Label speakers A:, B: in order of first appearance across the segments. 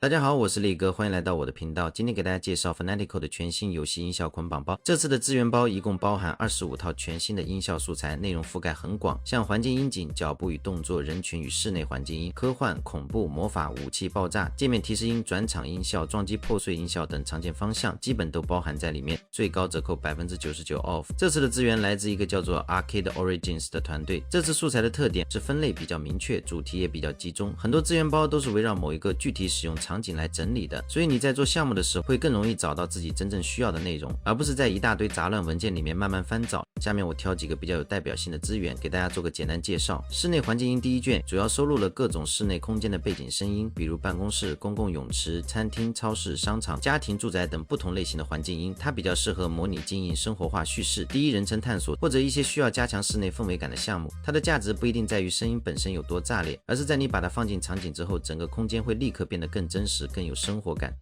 A: 大家好，我是力哥，欢迎来到我的频道。今天给大家介绍 Fanatical 的全新游戏音效捆绑包。这次的资源包一共包含25套全新的音效素材，内容覆盖很广，像环境音景、脚步与动作、人群与室内环境音、科幻、恐怖、魔法、武器爆炸、界面提示音、转场音效、撞击破碎音效等常见方向，基本都包含在里面，最高折扣 99% off。这次的资源来自一个叫做 Arcade Origins 的团队。这次素材的特点是分类比较明确，主题也比较集中，很多资源包都是围绕某一个具体使用场景来整理的，所以你在做项目的时候会更容易找到自己真正需要的内容，而不是在一大堆杂乱文件里面慢慢翻找。下面我挑几个比较有代表性的资源给大家做个简单介绍。室内环境音第一卷主要收录了各种室内空间的背景声音，比如办公室、公共泳池、餐厅、超市、商场、家庭、住宅等不同类型的环境音，它比较适合模拟经营、生活化叙事、第一人称探索或者一些需要加强室内氛围感的项目。它的价值不一定在于声音本身有多炸裂，而是在你把它放进场景之后，整个空间会立刻变得更真实、更有生活感。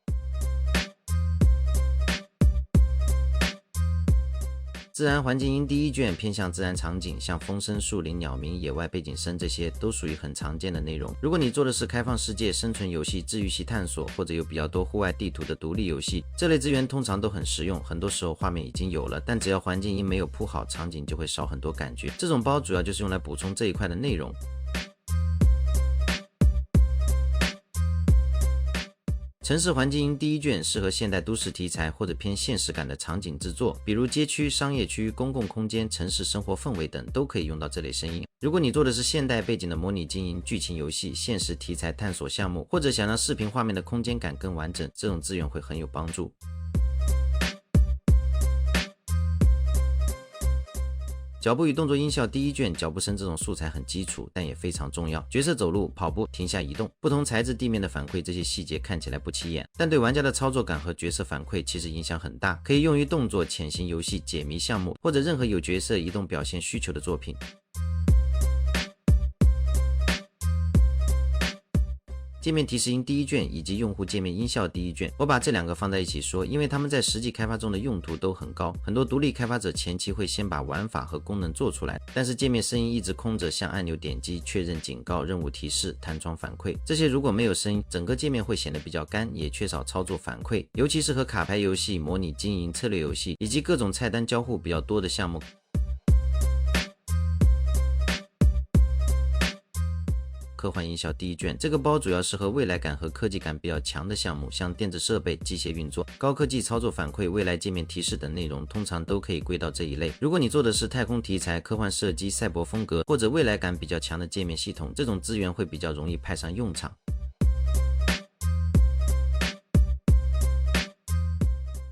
A: 自然环境音第一卷偏向自然场景，像风声、树林、鸟鸣、野外背景声，这些都属于很常见的内容。如果你做的是开放世界、生存游戏、治愈系探索，或者有比较多户外地图的独立游戏，这类资源通常都很实用。很多时候画面已经有了，但只要环境音没有铺好，场景就会少很多感觉。这种包主要就是用来补充这一块的内容。城市环境音第一卷适合现代都市题材或者偏现实感的场景制作，比如街区、商业区、公共空间、城市生活氛围等，都可以用到这类声音。如果你做的是现代背景的模拟经营、剧情游戏、现实题材探索项目，或者想让视频画面的空间感更完整，这种资源会很有帮助。脚步与动作音效第一卷，脚步声这种素材很基础，但也非常重要。角色走路、跑步、停下移动，不同材质地面的反馈，这些细节看起来不起眼，但对玩家的操作感和角色反馈其实影响很大，可以用于动作、潜行游戏、解谜项目，或者任何有角色移动表现需求的作品。界面提示音第一卷以及用户界面音效第一卷，我把这两个放在一起说，因为他们在实际开发中的用途都很高。很多独立开发者前期会先把玩法和功能做出来，但是界面声音一直空着，像按钮点击、确认警告、任务提示、弹窗反馈，这些如果没有声音，整个界面会显得比较干，也缺少操作反馈，尤其是和卡牌游戏、模拟经营、策略游戏以及各种菜单交互比较多的项目。科幻音效第一卷，这个包主要适合未来感和科技感比较强的项目，像电子设备、机械运作、高科技操作反馈、未来界面提示等内容，通常都可以归到这一类。如果你做的是太空题材、科幻射击、赛博风格或者未来感比较强的界面系统，这种资源会比较容易派上用场。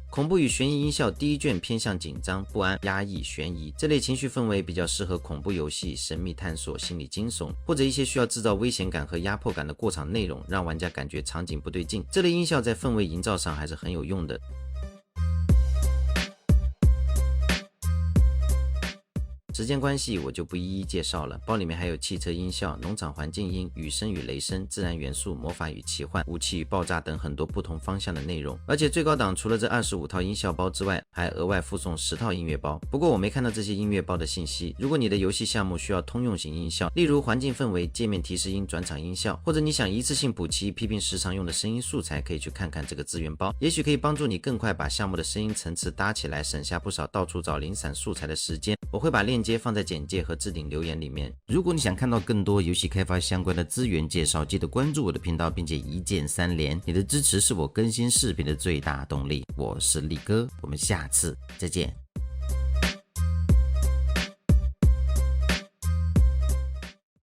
A: 恐怖与悬疑音效第一卷偏向紧张、不安、压抑、悬疑，这类情绪氛围比较适合恐怖游戏、神秘探索、心理惊悚，或者一些需要制造危险感和压迫感的过场内容，让玩家感觉场景不对劲。这类音效在氛围营造上还是很有用的。时间关系我就不一一介绍了，包里面还有汽车音效、农场环境音、雨声与雷声、自然元素、魔法与奇幻、武器与爆炸等很多不同方向的内容。而且最高档除了这25套音效包之外，还额外附送10套音乐包。不过我没看到这些音乐包的信息。如果你的游戏项目需要通用型音效，例如环境氛围、界面提示音、转场音效，或者你想一次性补齐批评时常用的声音素材，可以去看看这个资源包，也许可以帮助你更快把项目的声音层次搭起来，省下不少到处找零散素材的时间。我会把链接放在简介和置顶留言里面。如果你想看到更多游戏开发相关的资源介绍，记得关注我的频道，并且一键3连，你的支持是我更新视频的最大动力。我是力哥，我们下次再见。